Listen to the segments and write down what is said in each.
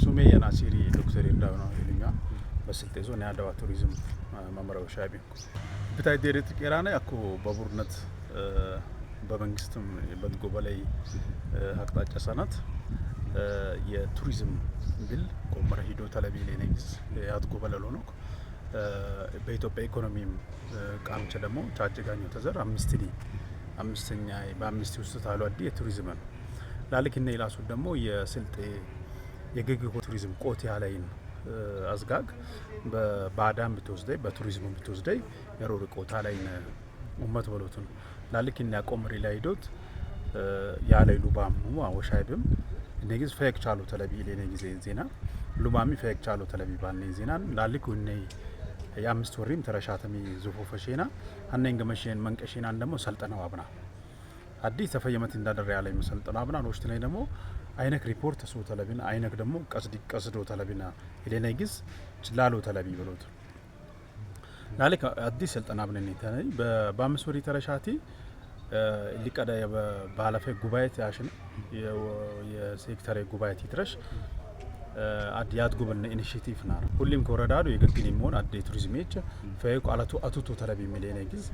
ሱሜ የናሲሪ ዶክተር ይርዳው ነው ይልኛ በስልጤ ዞን ያዳዋ ቱሪዝም መመሪያው ሻቢ ብታይ ዴሬት ቄራና ያኮ በቡርነት በመንግስትም በድጎ በላይ አቅጣጫ ሰናት የቱሪዝም ቢል ቆመረ ሂዶ ተለቢሌ ነግስ ያድጎ በለሎ ነው በኢትዮጵያ ኢኮኖሚም ቃምቸ ደግሞ ታጅጋኙ ተዘር አምስተኛ በአምስት ውስጥ ታሉ አዲ የቱሪዝም ነው ላልክና ይላሱ ደግሞ የስልጤ የግግ ቱሪዝም ቆት ያለይን አዝጋግ በባዳም ብትወስደይ በቱሪዝም ብትወስደይ የሮር ቆታ ላይ ኡመት በሎቱን ላልክና ያቆምሪ ላይ ሄዶት ያለይ ሉባሙ አወሻይብም እንደግዝ ፈክ ቻሉ ተለቢ ለኔ ጊዜ ዜና ሉባሚ ፈክ ቻሉ ተለቢ ባኔ ዜናን ላልኩ እኔ የአምስት ወሪም ተረሻተሚ ዙፎ ፈሼና አነኝ ገመሽን መንቀሽና እንደሞ ሰልጠናው አብና አዲስ ተፈየመት እንዳደረ ያለ መሰልጠናው አብና ነው ወሽት ላይ ደግሞ አይነክ ሪፖርት ሱ ተለቢና አይነክ ደግሞ ቀስዶ ተለቢና የሌላ ግዝ ችላሎ ተለቢ ብሎት ላልክ አዲስ ሰልጠና አብነኝ ተነይ በአምስት ወሪ ተረሻቲ ሊቀዳ ባለፈ ጉባኤት ያሽን የሴክተር ጉባኤት ይትረሽ አዲያት ጉብነ ኢኒሺቲቭ ና ሁሉም ከወረዳዱ የግግኒ መሆን አዲ ቱሪዝም እጭ ፈይቁ አላቱ አቱቶ ተለቢ ሚሊዮን ግዝ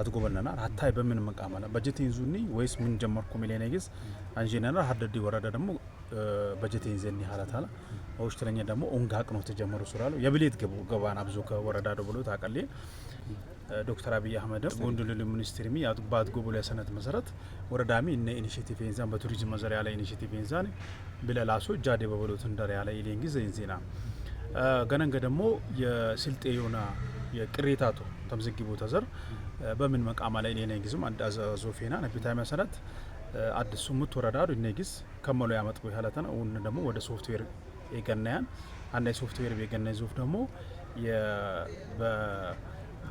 አትጎበነና አታይ በምን መቃማላ በጀት ይዙኒ ወይስ ምን ጀመርኩ ሚሊዮን ግዝ አንጂነና ሀደዲ ወረዳ ደግሞ በጀት ይዘኒ ሐላታላ ወሽተለኛ ደግሞ ኦንጋቅ ነው ተጀመሩ ስራሉ የብሌት ገባና ብዙ ከወረዳዱ ብሎ ታቀለ ዶክተር አብይ አህመድ ጎንደል ሚኒስትሪሚ ያጥባት ጎቦለ ሰነት መሰረት ወረዳሚ እነ ኢኒሺቲቭ እንዛን በቱሪዝም መዘሪያ ላይ ኢኒሺቲቭ እንዛን ብለላሶ ጃዴ በበሎት እንደረ ያለ ኢሌንጊ ዘይንዚና ገነንገ ደግሞ የስልጤ ዮና የቅሬታቶ ተምዝግቦ ተዘር በምን መቃማ ላይ ኢሌንጊዝም አንድ አዞፌና ነብታይ መሰረት አዲሱ ሙት ወረዳዱ ኢኔጊስ ከመሎ ያመጥቆ ያለተና ወን ደግሞ ወደ ሶፍትዌር የገናያን አንድ ሶፍትዌር የገናይ ዞፍ ደግሞ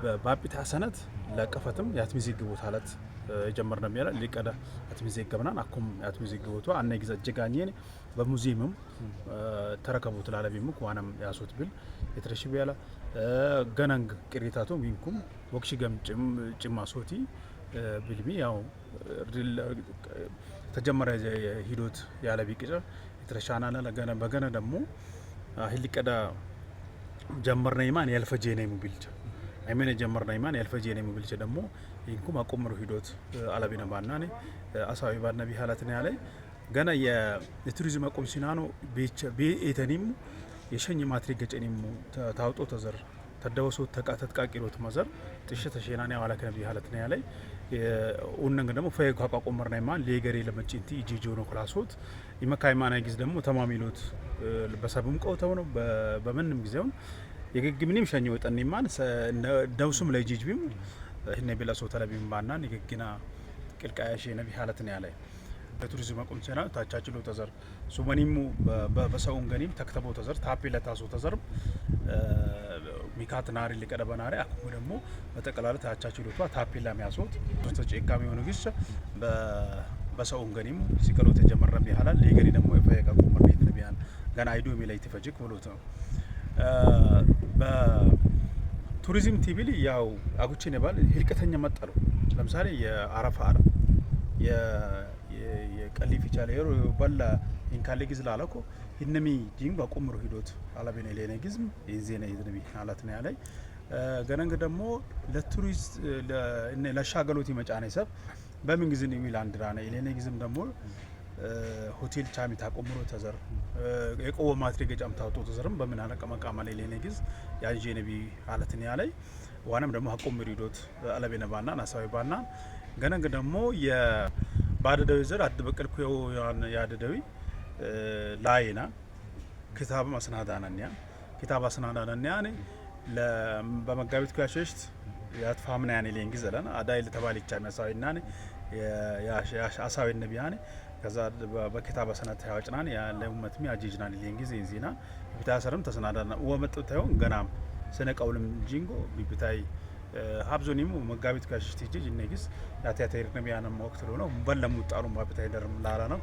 በባቢታ ሰነት ለቀፈትም ያትሚዝግቦ ታለት የጀመርና የሚያለ ሊቀዳ ያትሚዝግብናን አኩም ያትሚዝግቦቱ አነ ግዘ ጀጋኘን በሙዚየምም ተረከቡት ላለቢም ዋናም ያሶት ብል የተረሽብ ያለ ገነንግ ቅሪታቶ ዊንኩም ወክሽ ገም ጭማሶቲ ቢልሚ ያው ተጀመረ ሂዶት ያለ ቢቅጨ የተረሻናና ለገነ በገነ ደግሞ ሊቀዳ ጀመርና ይማን ያልፈጀነ ሙቢልጭ አይመነ ጀመርና ይማን ያልፈጀነ ሙቢልጭ ደግሞ ይንኩም አቆምሩ ሂዶት አላቢና ባናኔ አሳዊ ባና ቢሃላት ነው ያለ ገና የቱሪዝም አቆም ሲናኖ ቤተኒም የሸኝ ማትሪክ ገጨኒም ታውጦ ተዘር ተደወሶ ተቃቂሮት መዘር ጥሽ ተሸናኔ አዋላከነ ቢሃላት ነው ያለ ኡነንግ ደግሞ ፈይኳ አቆምርና ይማን ሌገሬ ለመጪንቲ ጂጆ ነው ክላሶት ይመካይማና ግዝ ደግሞ ተማሚሎት በሰብም ቆተው ነው በመንም ጊዜውን የግግምንም ሸኝ ወጠኒማን ደውሱም ላይ ጂጂም እነ ቢላሶ ተለቢም ባናን የግግና ቅልቃያሽ ነቢ ሐለት ነው ያለ በቱሪዝም አቆም ቸና ታቻችሎ ተዘር ሱመኒሙ በሰውን ገኒም ተከተቦ ተዘር ታፔላ ታሶ ተዘር ሚካት ናሪ ሊቀደበናሪ አኩ ደግሞ በተቀላለ ታቻችሎቷ ታፔላ የሚያሶት ተጨካሚ ሆነ ግስ በሰውን ገኒም ሲቀሎ ተጀመረም ይሐላል ለገሪ ደግሞ የፈየቃ ቆመርኔት ነቢያን ገና አይዶ ሚላይ ተፈጅክ ብሎት ነው በቱሪዝም ቲቪሊ ያው አጉቼ ነባል ህልቀተኛ መጣሉ ለምሳሌ የአረፋ አረብ የቀሊፍ ይቻለ የሮ ባላ ኢንካለ ግዝ ላላኮ ኢነሚ ጂንባ ቆምሮ ሂዶት አላበኔ ለኔ ግዝም የዜና ይዝነቢ አላት ነው ያለይ ገነንገ ደግሞ ለቱሪስት ለእነ ለሻገሎት ይመጫነ ሰብ በምን ግዝ ነው ሚላንድራና ለኔ ግዝም ደግሞ ሆቴል ቻሚ ታቆምሮ ተዘር የቆወ ማትሪክ ገጫም ታውጦ ተዘርም በምን አለቀመቃማ ላይ ለኔ ግዝ ያንጄ ነቢ አላት ነው ያለይ ዋናም ደግሞ አቆምሮ ሂዶት አላበኔ ባና ናሳዊ ባና ገነንገ ደግሞ ባደደዊ ዘር አድበቀልኩ ያደደዊ ላይና ክታብ ማስናዳናኛ ክታብ ማስናዳናኛ በመጋቢት ካሸሽት ያትፋምና ያኔ ለንጊ ዘላና አዳይል ተባልቻ መሳዊና ያሳዊ ነቢያኔ ከዛ በክታብ ሰነት ያወጭናን ያለውመትሚ አጂጅናን ለንጊ ዜና ቢታሰርም ተሰናዳና ወመጥተው ገናም ሰነቀውልም ጂንጎ ቢብታይ ሀብዞኒሙ መጋቢት ካሽቲ ጂጂ ነግስ ያታታይር ነቢያና ወቅት ነው በለሙ ጣሩ ማብታይ ደርም ላላና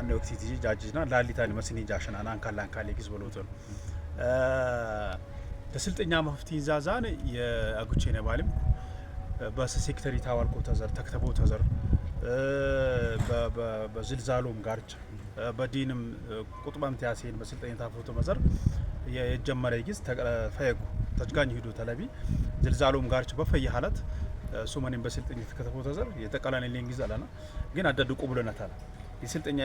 አንደ ወቅት ጂጂ ጃጅና ላሊታኒ መስኒ ጃሽናና አንካላንካሊ ግዝ ብሎት ነው ለስልጠኛ መፍቲ ዛዛን የአጉቼ ነባልም በሴክተሪ ታዋልቆ ተዘር ተከተቦ ተዘር በዝልዛሎም ጋርጭ بدينم قطبام تياسين بسلطين تافوتو مزر የጀመረ ይግዝ ተፈየጉ ተጅጋኝ ሂዱ ተለቢ ዝልዛሎም ጋርች በፈየ ሐለት ሱመኒን በስልጥኝ ተከተፈው ተዘር የተቀላኔ ሊንግዝ አለና ግን አደድቁ ብለናታል የስልጥኛ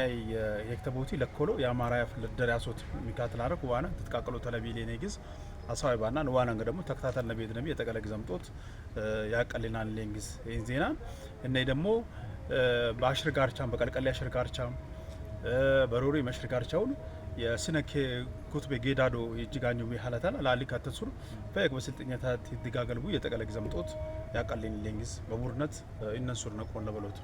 የክተቦቲ ለኮሎ የአማራ ያፍል ደራሶት ሚካተል አረኩ ዋና ተተቃቀሉ ተለቢ ሊንግዝ አሳይባና ዋና ደግሞ ተከታተል ነብይ ነብይ የተቀለ ግዛምጦት ያቀልናል ሊንግዝ ይሄን ዜና እና ደግሞ በአሽር ጋርቻም በቀልቀል ያሽር ጋርቻም በሮሪ መሽር ጋርቻውን የስነክ ኩትበ ጌዳዶ ይጅጋኙ ቢሐለታል ላሊ ከተሱር ፈየግ በስልጥኛታት ይድጋገልቡ የተቀለ ግዛምጦት ያቀልን ሊንግዝ በቡርነት እነሱር ነቆን ለበሎት